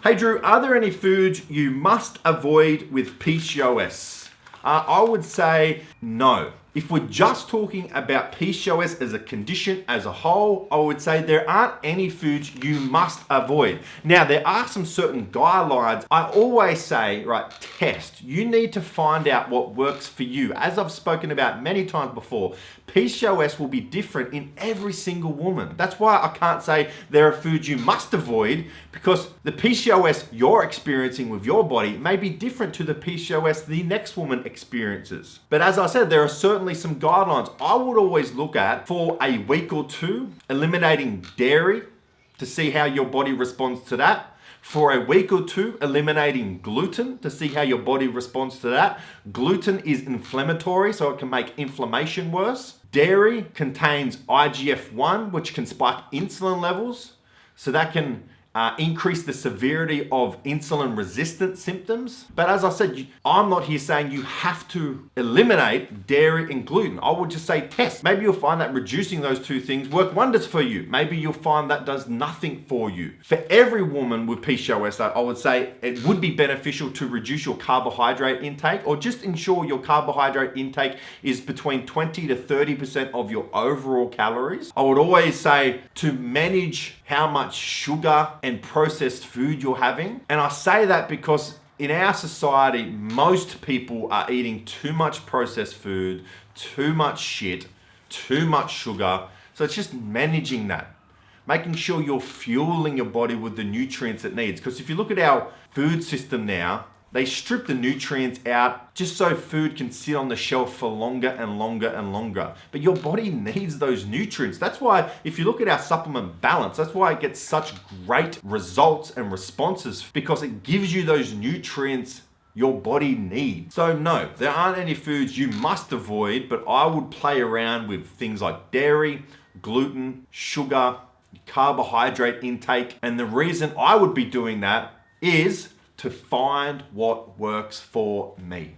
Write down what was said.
Hey Drew, are there any foods you must avoid with PCOS? I would say no. If we're just talking about PCOS as a condition as a whole, I would say there aren't any foods you must avoid. Now, there are some certain guidelines. I always say, right, test. You need to find out what works for you. As I've spoken about many times before, PCOS will be different in every single woman. That's why I can't say there are foods you must avoid, because the PCOS you're experiencing with your body may be different to the PCOS the next woman experiences. But as I said, there are certainly some guidelines I would always look at for a week or two, eliminating dairy to see how your body responds to that. For a week or two, eliminating gluten to see how your body responds to that. Gluten is inflammatory, so it can make inflammation worse. Dairy contains IGF-1, which can spike insulin levels, so that can increase the severity of insulin resistant symptoms. But as I said, I'm not here saying you have to eliminate dairy and gluten. I would just say test. Maybe you'll find that reducing those two things work wonders for you. Maybe you'll find that does nothing for you. For every woman with PCOS, I would say it would be beneficial to reduce your carbohydrate intake, or just ensure your carbohydrate intake is between 20 to 30% of your overall calories. I would always say to manage how much sugar and processed food you're having. And I say that because in our society, most people are eating too much processed food, too much shit, too much sugar. So it's just managing that. Making sure you're fueling your body with the nutrients it needs. Because if you look at our food system now, they strip the nutrients out just so food can sit on the shelf for longer and longer and longer. But your body needs those nutrients. That's why if you look at our supplement balance, that's why it gets such great results and responses, because it gives you those nutrients your body needs. So no, there aren't any foods you must avoid, but I would play around with things like dairy, gluten, sugar, carbohydrate intake. And the reason I would be doing that is to find what works for me.